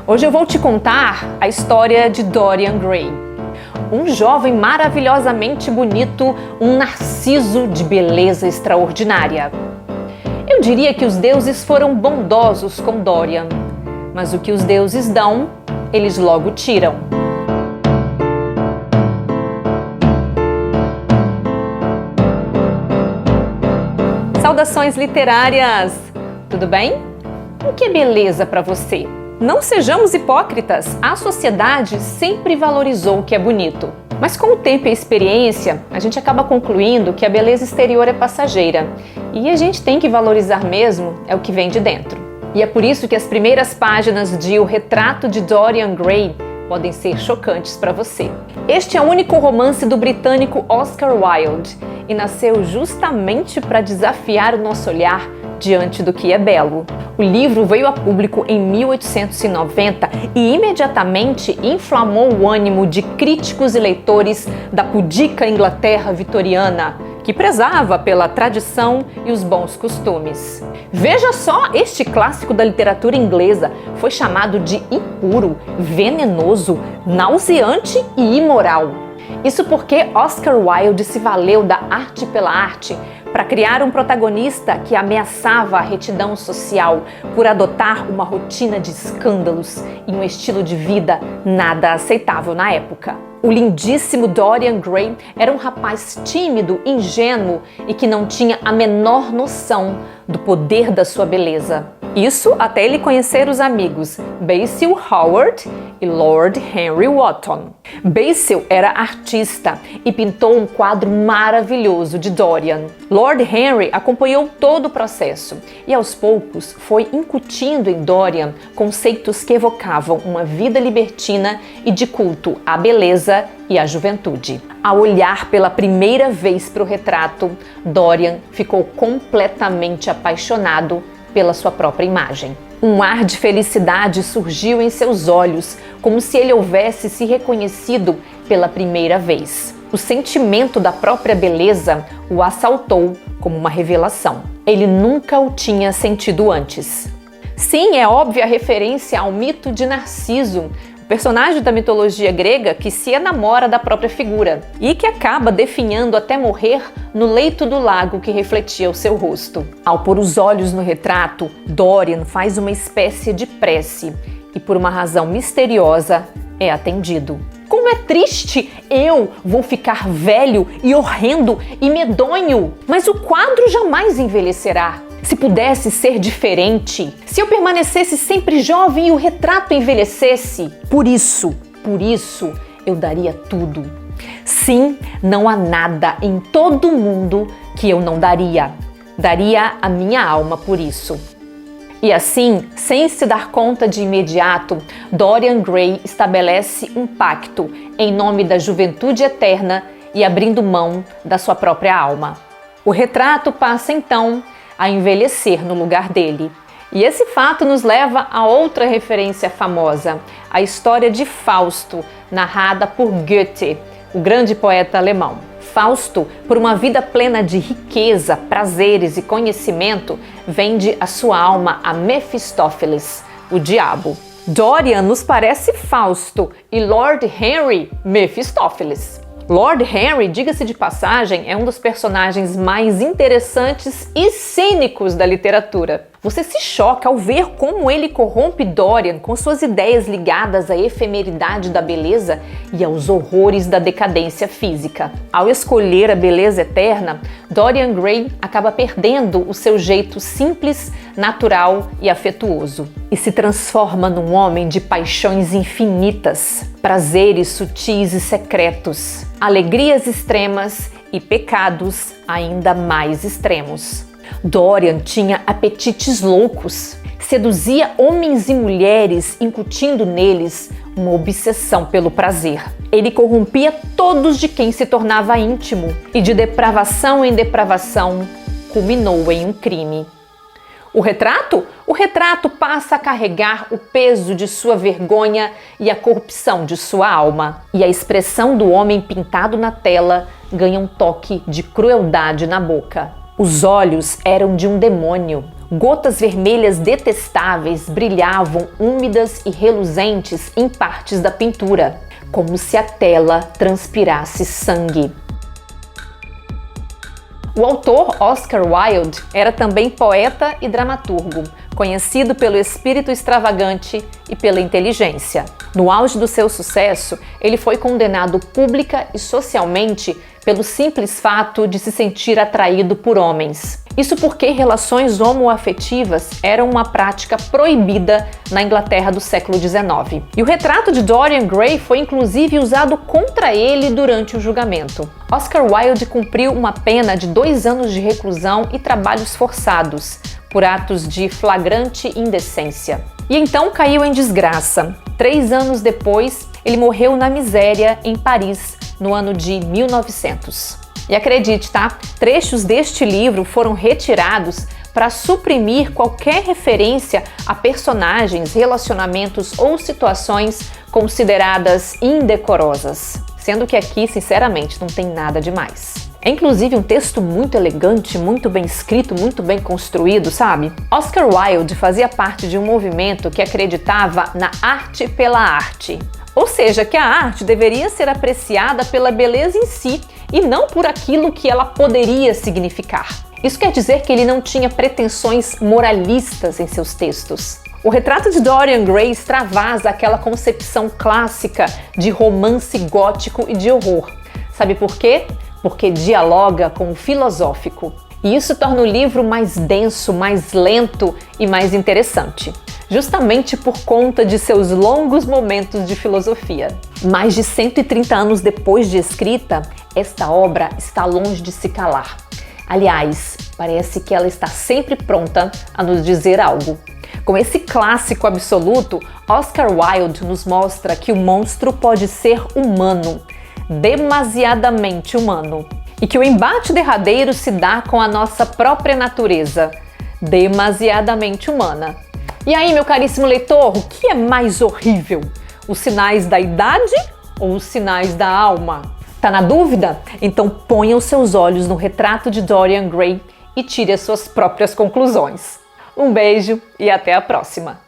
Hoje eu vou te contar a história de Dorian Gray. Um jovem maravilhosamente bonito, um narciso de beleza extraordinária. Eu diria que os deuses foram bondosos com Dorian, mas o que os deuses dão, eles logo tiram. Saudações literárias! Tudo bem? O que é beleza para você? Não sejamos hipócritas, a sociedade sempre valorizou o que é bonito. Mas com o tempo e a experiência, a gente acaba concluindo que a beleza exterior é passageira. E a gente tem que valorizar mesmo é o que vem de dentro. E é por isso que as primeiras páginas de O Retrato de Dorian Gray podem ser chocantes para você. Este é o único romance do britânico Oscar Wilde e nasceu justamente para desafiar o nosso olhar diante do que é belo. O livro veio a público em 1890 e imediatamente inflamou o ânimo de críticos e leitores da pudica Inglaterra vitoriana, que prezava pela tradição e os bons costumes. Veja só, este clássico da literatura inglesa foi chamado de impuro, venenoso, nauseante e imoral. Isso porque Oscar Wilde se valeu da arte pela arte para criar um protagonista que ameaçava a retidão social por adotar uma rotina de escândalos e um estilo de vida nada aceitável na época. O lindíssimo Dorian Gray era um rapaz tímido, ingênuo e que não tinha a menor noção do poder da sua beleza. Isso até ele conhecer os amigos Basil Hallward e Lord Henry Wotton. Basil era artista e pintou um quadro maravilhoso de Dorian. Lord Henry acompanhou todo o processo e aos poucos foi incutindo em Dorian conceitos que evocavam uma vida libertina e de culto à beleza e à juventude. Ao olhar pela primeira vez para o retrato, Dorian ficou completamente apaixonado pela sua própria imagem. Um ar de felicidade surgiu em seus olhos, como se ele houvesse se reconhecido pela primeira vez. O sentimento da própria beleza o assaltou como uma revelação. Ele nunca o tinha sentido antes. Sim, é óbvia a referência ao mito de Narciso, personagem da mitologia grega que se enamora da própria figura e que acaba definhando até morrer no leito do lago que refletia o seu rosto. Ao pôr os olhos no retrato, Dorian faz uma espécie de prece e, por uma razão misteriosa, é atendido. Como é triste! Eu vou ficar velho e horrendo e medonho, mas o quadro jamais envelhecerá. Se pudesse ser diferente, se eu permanecesse sempre jovem e o retrato envelhecesse, por isso, eu daria tudo. Sim, não há nada em todo o mundo que eu não daria. Daria a minha alma por isso. E assim, sem se dar conta de imediato, Dorian Gray estabelece um pacto em nome da juventude eterna e abrindo mão da sua própria alma. O retrato passa então a envelhecer no lugar dele. E esse fato nos leva a outra referência famosa, a história de Fausto, narrada por Goethe, o grande poeta alemão. Fausto, por uma vida plena de riqueza, prazeres e conhecimento, vende a sua alma a Mefistófeles, o diabo. Dorian nos parece Fausto e Lord Henry, Mefistófeles. Lord Henry, diga-se de passagem, é um dos personagens mais interessantes e cínicos da literatura. Você se choca ao ver como ele corrompe Dorian com suas ideias ligadas à efemeridade da beleza e aos horrores da decadência física. Ao escolher a beleza eterna, Dorian Gray acaba perdendo o seu jeito simples, natural e afetuoso e se transforma num homem de paixões infinitas, prazeres sutis e secretos, alegrias extremas e pecados ainda mais extremos. Dorian tinha apetites loucos, seduzia homens e mulheres, incutindo neles uma obsessão pelo prazer. Ele corrompia todos de quem se tornava íntimo e de depravação em depravação culminou em um crime. O retrato passa a carregar o peso de sua vergonha e a corrupção de sua alma. E a expressão do homem pintado na tela ganha um toque de crueldade na boca. Os olhos eram de um demônio, Gotas vermelhas detestáveis brilhavam úmidas e reluzentes em partes da pintura, como se a tela transpirasse sangue. O autor Oscar Wilde era também poeta e dramaturgo, conhecido pelo espírito extravagante e pela inteligência. No auge do seu sucesso, ele foi condenado pública e socialmente pelo simples fato de se sentir atraído por homens. Isso porque relações homoafetivas eram uma prática proibida na Inglaterra do século XIX. E o retrato de Dorian Gray foi inclusive usado contra ele durante o julgamento. Oscar Wilde cumpriu uma pena de 2 anos de reclusão e trabalhos forçados, por atos de flagrante indecência. E então caiu em desgraça. 3 anos depois, ele morreu na miséria em Paris, no ano de 1900. E acredite, tá? Trechos deste livro foram retirados para suprimir qualquer referência a personagens, relacionamentos ou situações consideradas indecorosas. Sendo que aqui, sinceramente, não tem nada demais. É inclusive um texto muito elegante, muito bem escrito, muito bem construído, sabe? Oscar Wilde fazia parte de um movimento que acreditava na arte pela arte. Ou seja, que a arte deveria ser apreciada pela beleza em si e não por aquilo que ela poderia significar. Isso quer dizer que ele não tinha pretensões moralistas em seus textos. O retrato de Dorian Gray extravasa aquela concepção clássica de romance gótico e de horror. Sabe por quê? Porque dialoga com o filosófico. E isso torna o livro mais denso, mais lento e mais interessante. Justamente por conta de seus longos momentos de filosofia. Mais de 130 anos depois de escrita, esta obra está longe de se calar. Aliás, parece que ela está sempre pronta a nos dizer algo. Com esse clássico absoluto, Oscar Wilde nos mostra que o monstro pode ser humano, demasiadamente humano, e que o embate derradeiro se dá com a nossa própria natureza, demasiadamente humana. E aí, meu caríssimo leitor, o que é mais horrível? Os sinais da idade ou os sinais da alma? Tá na dúvida? Então ponha os seus olhos no retrato de Dorian Gray e tire as suas próprias conclusões. Um beijo e até a próxima!